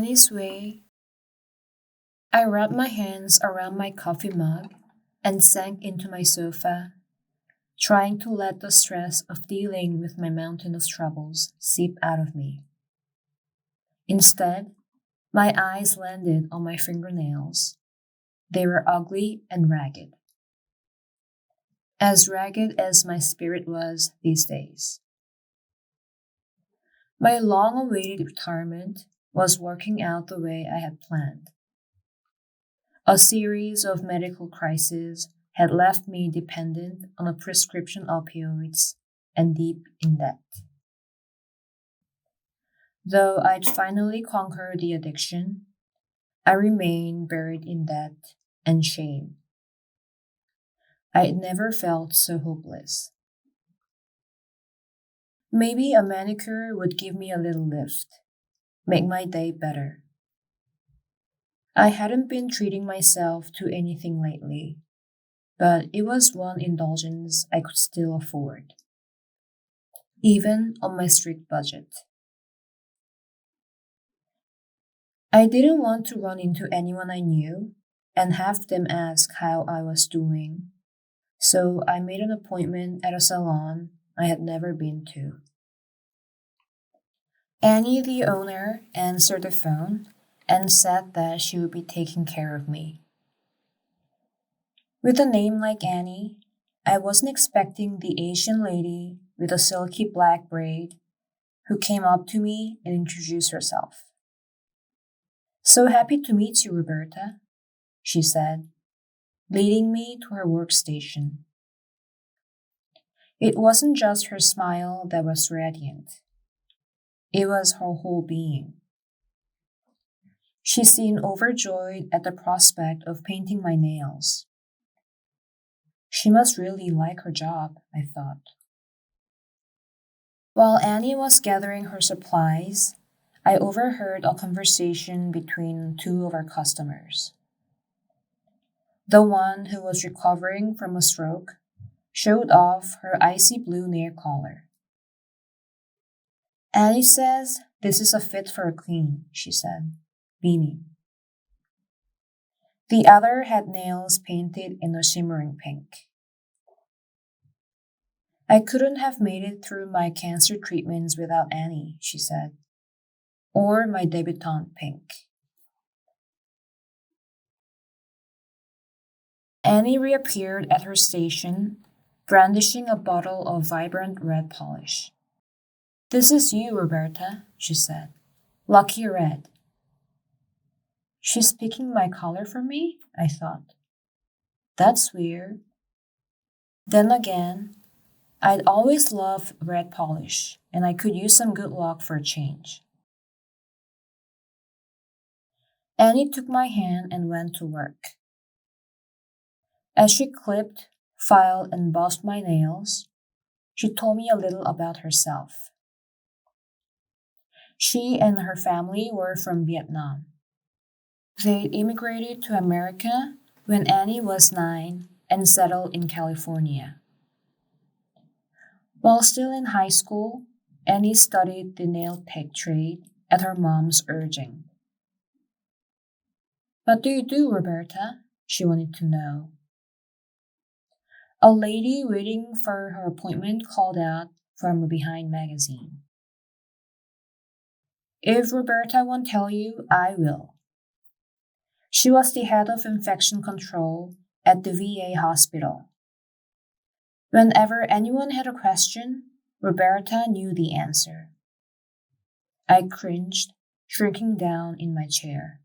Annie's way, I wrapped my hands around my coffee mug and sank into my sofa, trying to let the stress of dealing with my mountain of troubles seep out of me. Instead, my eyes landed on my fingernails. They were ugly and ragged. As ragged as my spirit was these days. My long-awaited retirement was working out the way I had planned. A series of medical crises had left me dependent on a prescription opioids and deep in debt. Though I'd finally conquered the addiction, I remained buried in debt and shame. I'd never felt so hopeless. Maybe a manicure would give me a little lift, make my day better. I hadn't been treating myself to anything lately, but it was one indulgence I could still afford, even on my strict budget. I didn't want to run into anyone I knew and have them ask how I was doing, so I made an appointment at a salon I had never been to. Annie, the owner, answered the phone and said that she would be taking care of me. With a name like Annie, I wasn't expecting the Asian lady with a silky black braid who came up to me and introduced herself. "So happy to meet you, Roberta," she said, leading me to her workstation. It wasn't just her smile that was radiant. It was her whole being. She seemed overjoyed at the prospect of painting my nails. She must really like her job, I thought. While Annie was gathering her supplies, I overheard a conversation between two of our customers. The one who was recovering from a stroke showed off her icy blue nail color. "Annie says this is a fit for a queen," she said, beaming. The other had nails painted in a shimmering pink. "I couldn't have made it through my cancer treatments without Annie," she said, "or my debutante pink." Annie reappeared at her station, brandishing a bottle of vibrant red polish. "This is you, Roberta," she said. "Lucky red." She's picking my color for me, I thought. That's weird. Then again, I'd always loved red polish, and I could use some good luck for a change. Annie took my hand and went to work. As she clipped, filed, and buffed my nails, she told me a little about herself. She and her family were from Vietnam. They'd immigrated to America when Annie was 9 and settled in California. While still in high school, Annie studied the nail tech trade at her mom's urging. "What do you do, Roberta?" she wanted to know. A lady waiting for her appointment called out from a behind magazine. "If Roberta won't tell you, I will." She was the head of infection control at the VA hospital. Whenever anyone had a question, Roberta knew the answer. I cringed, shrinking down in my chair.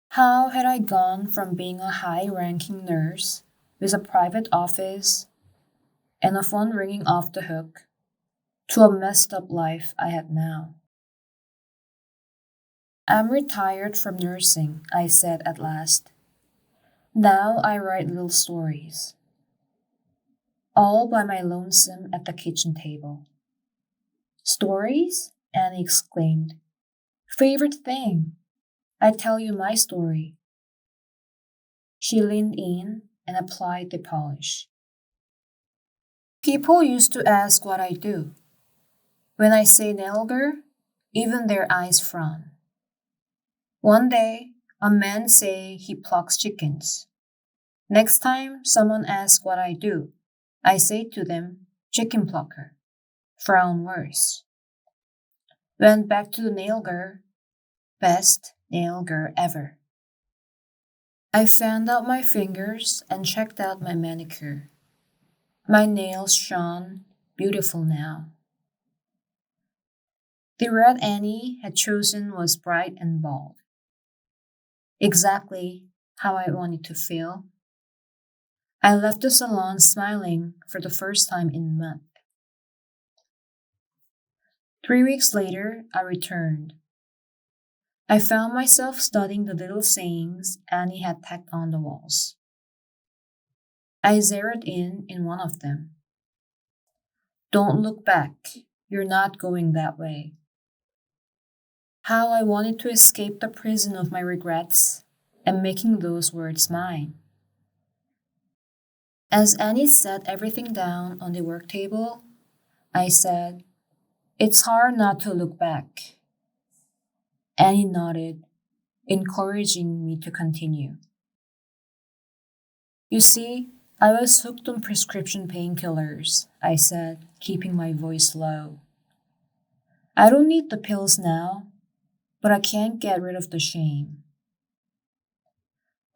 How had I gone from being a high-ranking nurse with a private office and a phone ringing off the hook to a messed-up life I had now? "I'm retired from nursing," I said at last. "Now I write little stories." All by my lonesome at the kitchen table. "Stories?" Annie exclaimed. "Favorite thing. I tell you my story." She leaned in and applied the polish. "People used to ask what I do. When I say nail girl, even their eyes frown. One day, a man say he plucks chickens. Next time someone asks what I do, I say to them, chicken plucker. Frown worse. Went back to the nail girl. Best nail girl ever. I fanned out my fingers and checked out my manicure. My nails shone beautiful now. The red Annie had chosen was bright and bold. Exactly how I wanted to feel. I left the salon smiling for the first time in a month. 3 weeks later, I returned. I found myself studying the little sayings Annie had tacked on the walls. I zeroed in one of them. Don't look back. You're not going that way. How I wanted to escape the prison of my regrets and making those words mine. As Annie set everything down on the work table, I said, "It's hard not to look back." Annie nodded, encouraging me to continue. You see, I was hooked on prescription painkillers, I said, keeping my voice low. I don't need the pills now, but I can't get rid of the shame.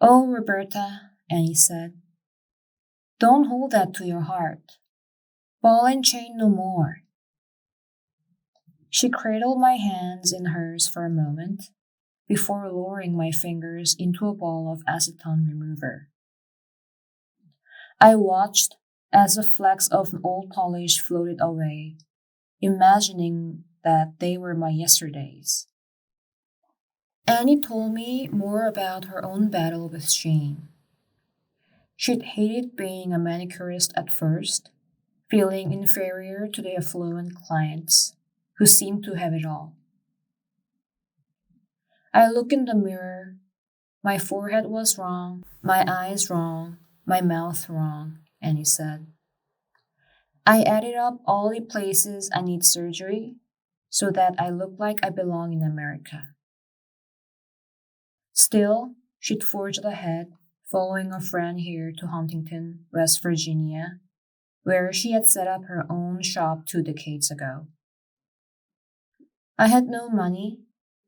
Oh, Roberta, Annie said, don't hold that to your heart. Ball and chain no more. She cradled my hands in hers for a moment before lowering my fingers into a ball of acetone remover. I watched as the flecks of old polish floated away, imagining that they were my yesterdays. Annie told me more about her own battle with shame. She'd hated being a manicurist at first, feeling inferior to the affluent clients who seemed to have it all. I looked in the mirror. My forehead was wrong, my eyes wrong, my mouth wrong, Annie said. I added up all the places I need surgery so that I look like I belong in America. Still, she'd forged ahead, following a friend here to Huntington, West Virginia, where she had set up her own shop 2 decades ago. I had no money,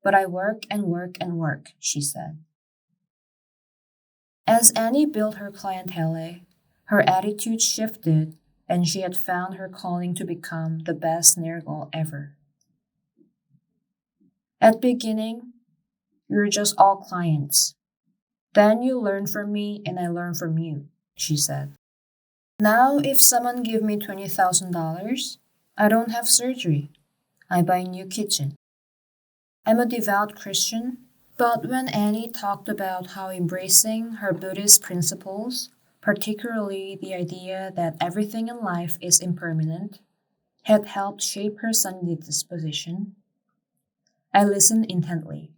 but I work and work and work, she said. As Annie built her clientele, her attitude shifted and she had found her calling to become the best nail girl ever. At beginning, you're just all clients. Then you learn from me and I learn from you, she said. Now if someone give me $20,000, I don't have surgery. I buy a new kitchen. I'm a devout Christian, but when Annie talked about how embracing her Buddhist principles, particularly the idea that everything in life is impermanent, had helped shape her Sunday disposition, I listened intently.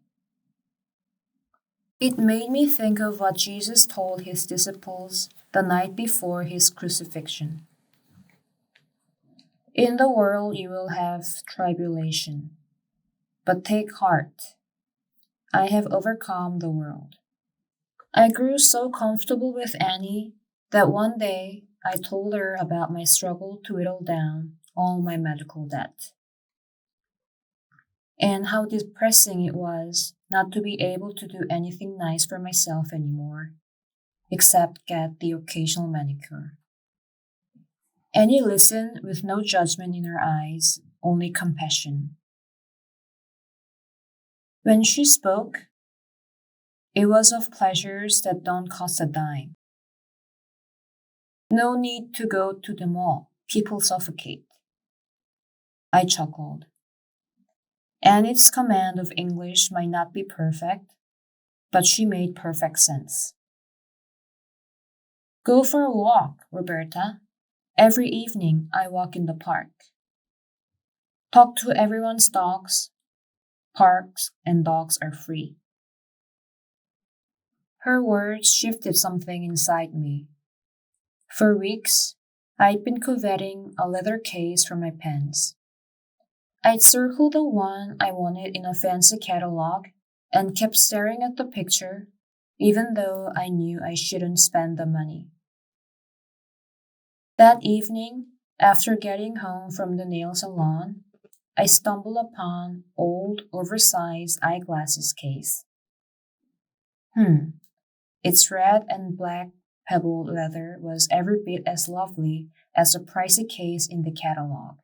It made me think of what Jesus told his disciples the night before his crucifixion. In the world you will have tribulation, but take heart. I have overcome the world. I grew so comfortable with Annie that one day I told her about my struggle to whittle down all my medical debt, and how depressing it was not to be able to do anything nice for myself anymore, except get the occasional manicure. Annie listened with no judgment in her eyes, only compassion. When she spoke, it was of pleasures that don't cost a dime. No need to go to the mall. People suffocate. I chuckled. Annie's command of English might not be perfect, but she made perfect sense. Go for a walk, Roberta. Every evening I walk in the park. Talk to everyone's dogs. Parks and dogs are free. Her words shifted something inside me. For weeks, I'd been coveting a leather case for my pens. I'd circled the one I wanted in a fancy catalog and kept staring at the picture, even though I knew I shouldn't spend the money. That evening, after getting home from the nail salon, I stumbled upon old, oversized eyeglasses case. Its red and black pebbled leather was every bit as lovely as the pricey case in the catalog.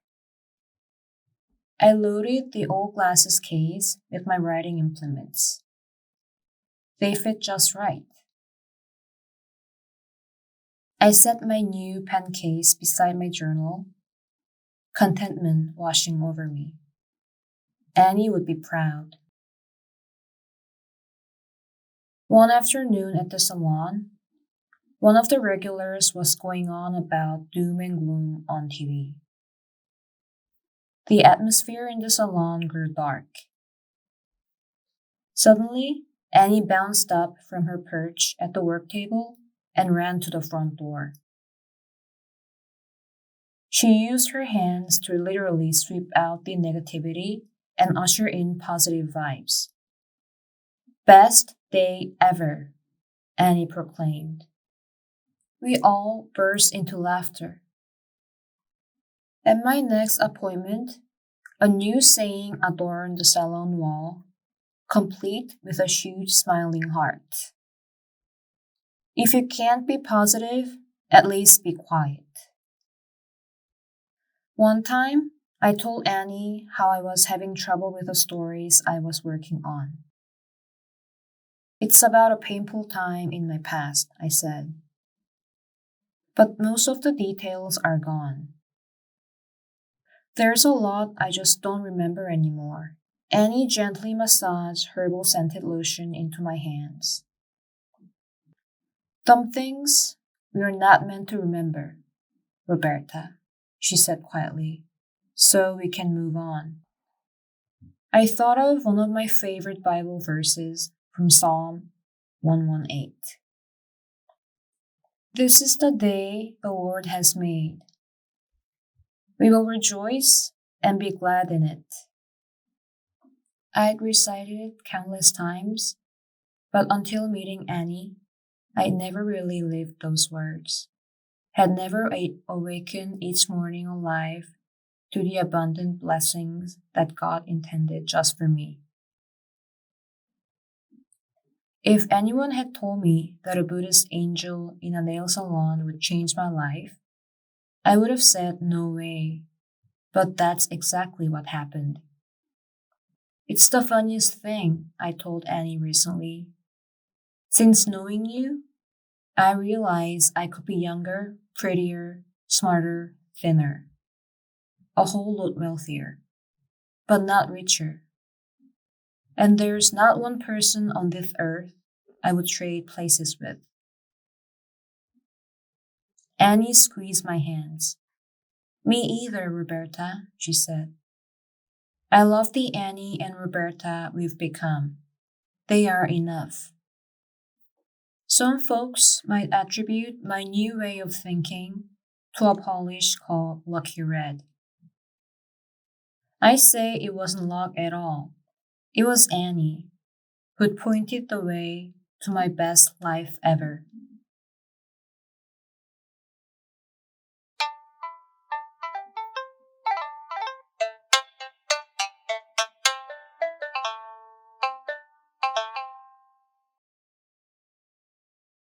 I loaded the old glasses case with my writing implements. They fit just right. I set my new pen case beside my journal, contentment washing over me. Annie would be proud. One afternoon at the salon, one of the regulars was going on about doom and gloom on TV. The atmosphere in the salon grew dark. Suddenly, Annie bounced up from her perch at the work table and ran to the front door. She used her hands to literally sweep out the negativity and usher in positive vibes. Best day ever, Annie proclaimed. We all burst into laughter. At my next appointment, a new saying adorned the salon wall, complete with a huge smiling heart. If you can't be positive, at least be quiet. One time, I told Annie how I was having trouble with the stories I was working on. It's about a painful time in my past, I said. But most of the details are gone. There's a lot I just don't remember anymore. Annie gently massaged herbal scented lotion into my hands. Some things we're not meant to remember, Roberta, she said quietly, so we can move on. I thought of one of my favorite Bible verses from Psalm 118. This is the day the Lord has made. We will rejoice and be glad in it. I'd recited it countless times, but until meeting Annie, I'd never really lived those words, had never awakened each morning alive to the abundant blessings that God intended just for me. If anyone had told me that a Buddhist angel in a nail salon would change my life, I would have said no way, but that's exactly what happened. It's the funniest thing, I told Annie recently. Since knowing you, I realized I could be younger, prettier, smarter, thinner, a whole lot wealthier, but not richer. And there's not one person on this earth I would trade places with. Annie squeezed my hands. Me either, Roberta, she said. I love the Annie and Roberta we've become. They are enough. Some folks might attribute my new way of thinking to a polish called Lucky Red. I say it wasn't luck at all. It was Annie who'd pointed the way to my best life ever.